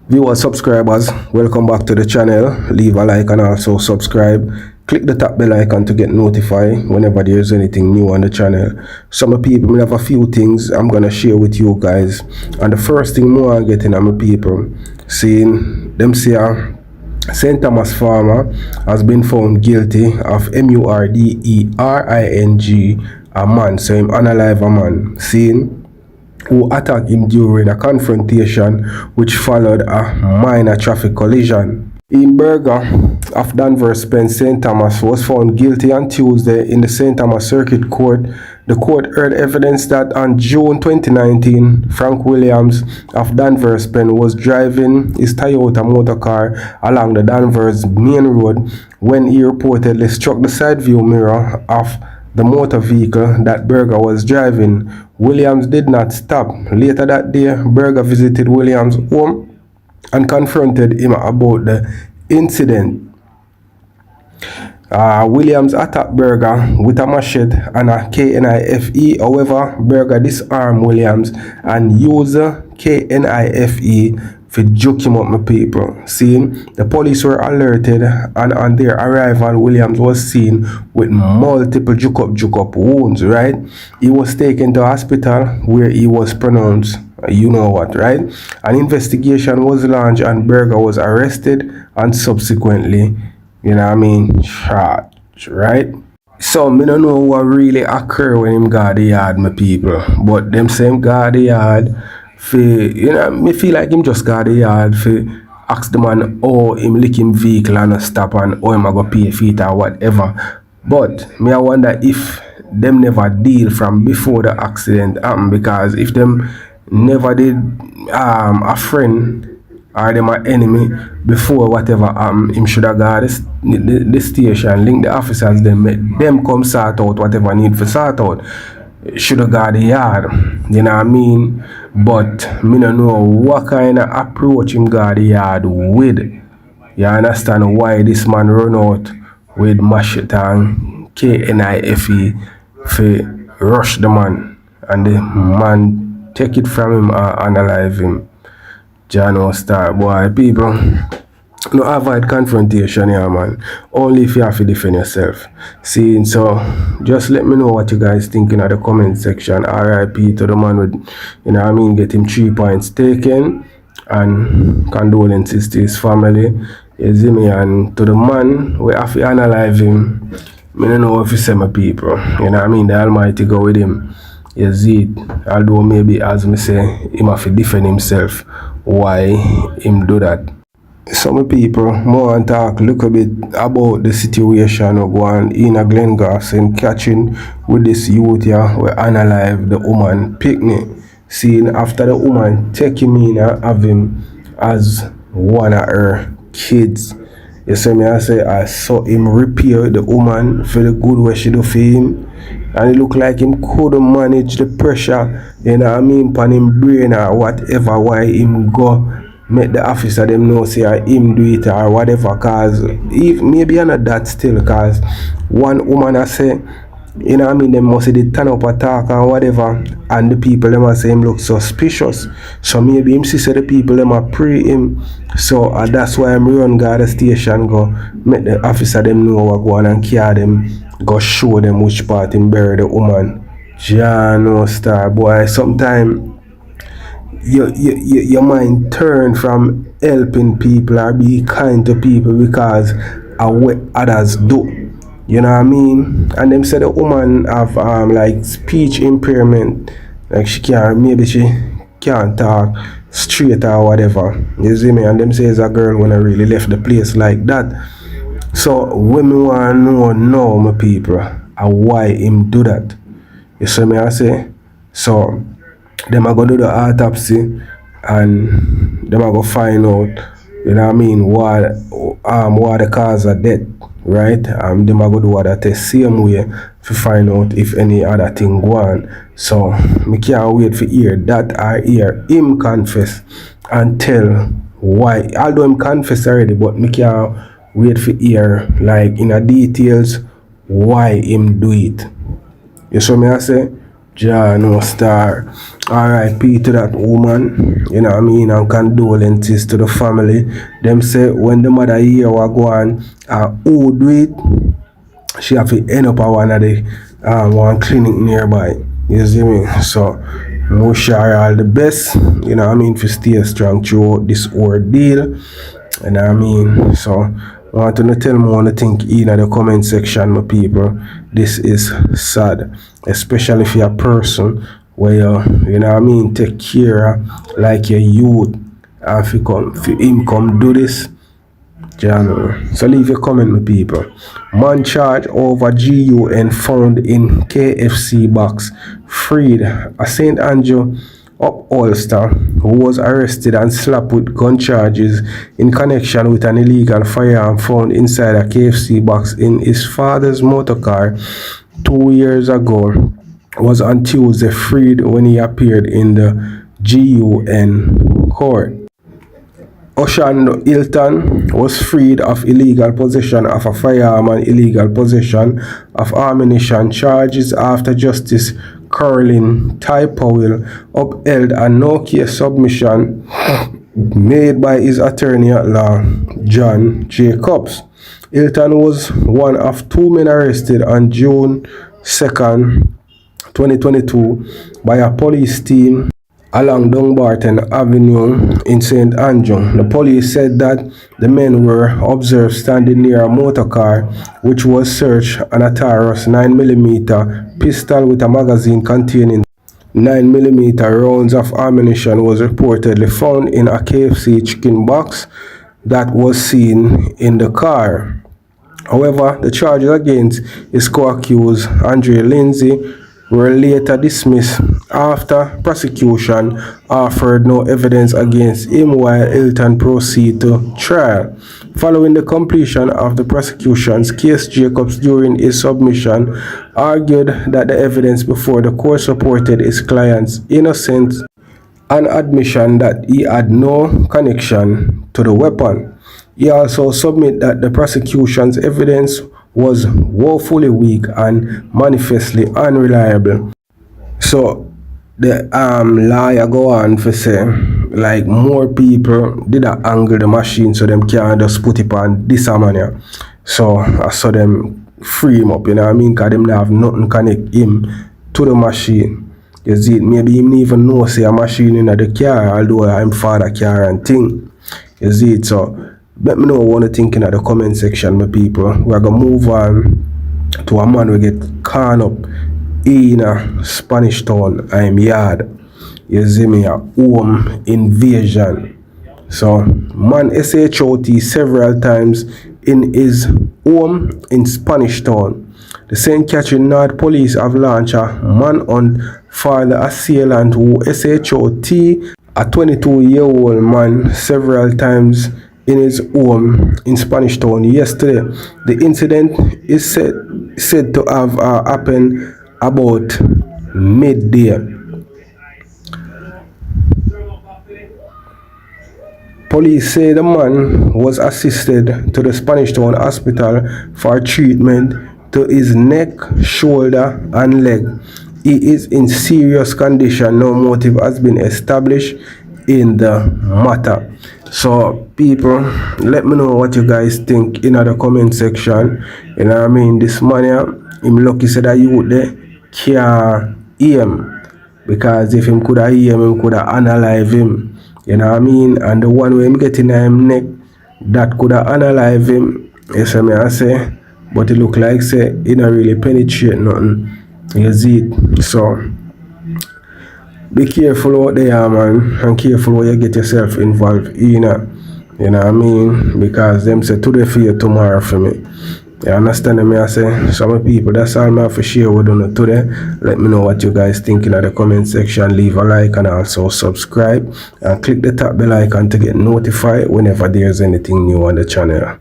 Viewers, subscribers, welcome back to the channel. Leave a like and also subscribe. Click the top bell icon to get notified whenever there's anything new on the channel. Some people may have a few things I'm gonna share with you guys. And the first thing more I'm getting on my people, seeing them say St. Thomas farmer has been found guilty of murdering a man, so him unalive a man, seeing who attacked him during a confrontation which followed a minor traffic collision. In Berger of Danvers, Penn, St. Thomas was found guilty on Tuesday in the St. Thomas Circuit Court. The court heard evidence that on June 2019, Frank Williams of Danvers, Penn was driving his Toyota motor car along the Danvers main road when he reportedly struck the side view mirror of the motor vehicle that Berger was driving. Williams did not stop. Later that day, Berger visited Williams' home and confronted him about the incident. Williams attacked Berger with a machete and a KNIFE. However, Berger disarmed Williams and used KNIFE to juke him up, my people. Seeing the police were alerted, and on their arrival, Williams was seen with multiple juke up wounds, right? He was taken to hospital where he was pronounced, you know what, right? An investigation was launched and Berger was arrested and subsequently, shot, right? So, me don't know what really occurred when him got the yard, my people. But them same got the yard, me feel like him just got the yard for ask the man how him lick him vehicle and stop and how him a go pay feet or whatever. But me I wonder if them never deal from before the accident happened, because if them never did a friend or them an enemy before whatever him should have got the station, link the officers, them come sort out whatever need for sort out. Should have got the yard, you know what I mean? But me don't know what kind of approach him got the yard with. You understand why this man run out with machete and KNIFE for rush the man, and the man take it from him and unalive him. Jano star boy, people. No avoid confrontation here, man. Only if you have to defend yourself. See, so just let me know what you guys think in the comment section. RIP to the man with, get him 3 points taken, and condolences to his family. You see me, and to the man, we have to analyze him. I don't know if you say my people. The Almighty go with him. You see it. Although maybe, as me say, he have to defend himself. Why him do that? Some people more and talk a little bit about the situation of going in a Glengarth and catching with this youth here we unalive the woman picnic. Seeing after the woman take him in and have him as one of her kids. You see me, I saw him repair the woman for the good way she do for him. And it look like him couldn't manage the pressure, upon him brain or whatever, why him go make the officer them know say him do it or whatever, cause if maybe not that still, cause one woman I say, them must say turn up attack and whatever, and the people them say him look suspicious. So maybe him see the people them a pray him. So that's why I'm run guard the station, go make the officer them know what go on and carry them, go show them which part him bury the woman. Jano star boy, sometime your mind turn from helping people or be kind to people because of what others do. You know what I mean? And them say the woman have like speech impairment, like she can't talk straight or whatever. You see me? And them say it's a girl when I really left the place like that. So women want to know now, my people, why him do that. You see me? I say so. Them are going to do the autopsy and them are going to find out, what the cause of death, right? Them are going to do what the same way to find out if any other thing go on. So, me can't wait for hear that or hear him confess and tell why. Although him confess already, but me can't wait for hear, like, in the details, why him do it. You see me I say? Jah no star. R.I.P. to that woman, you know what I mean, and condolences to the family. Them say when the mother hear what go on, who do it, she have to end up at one of the one clinic nearby. You see me? So wish her all the best, you know what I mean, for stay strong throughout this ordeal. You know what I mean? So I want to tell me what you think in the comment section, my people. This is sad, especially if you're a person where you know what I mean, take care like your youth, and if him come do this. So leave your comment, my people. Man charged over GUN found in KFC box freed. A St. Andrew upholster who was arrested and slapped with gun charges in connection with an illegal firearm found inside a KFC box in his father's motor car 2 years ago was on Tuesday freed when he appeared in the GUN court. SH0T was freed of illegal possession of a firearm and illegal possession of ammunition charges after Justice Caroline Powell upheld a no-case submission made by his attorney at law, John Jacobs. Hilton was one of 2 men arrested on June 2nd, 2022 by a police team along Dumbarton Avenue in St. Andrew. The police said that the men were observed standing near a motor car which was searched, and a Taurus 9mm pistol with a magazine containing 9mm rounds of ammunition was reportedly found in a KFC chicken box that was seen in the car. However, the charges against his co-accused, Andre Lindsay, were later dismissed after prosecution offered no evidence against him while Hilton proceeded to trial. Following the completion of the prosecution's case, Jacobs, during his submission, argued that the evidence before the court supported his client's innocence and admission that he had no connection to the weapon. He also submitted that the prosecution's evidence was woefully weak and manifestly unreliable. So the lawyer go on to say, like, more people did angle the machine so them can't just put it on this manner. So I saw them free him up, you know what I mean, because them have nothing connect him to the machine. You see, maybe him even know say a machine in the car, although I'm father car and thing. You see it, so let me know what you think in the comment section, my people. We're gonna move on to a man we get caught up in a Spanish town, I'm yard. You see me, a home invasion. So man SH0T several times in his home in Spanish town. The St. Catherine North police have launched a manhunt for the assailant who SH0T, a 22-year-old man, several times in his home in Spanish Town yesterday. The incident is said to have happened about midday. Police say the man was assisted to the Spanish Town hospital for treatment to his neck, shoulder, and leg. He is in serious condition. No motive has been established in the matter. So people, let me know what you guys think in the comment section. You know what I mean, this man here, him lucky said that you there can't hear him, because if him could have hear him, him could have analyze him. You know what I mean, and the one way him get in him neck, that could have analyze him. You see me I say, but it look like say he don't really penetrate nothing. You see it. So be careful out there, man, and careful where you get yourself involved in. You know what I mean? Because them say today for you, tomorrow for me. You understand me? I say, some people, that's all I have to share with you today. Let me know what you guys think in the comment section. Leave a like and also subscribe. And click the top bell icon to get notified whenever there's anything new on the channel.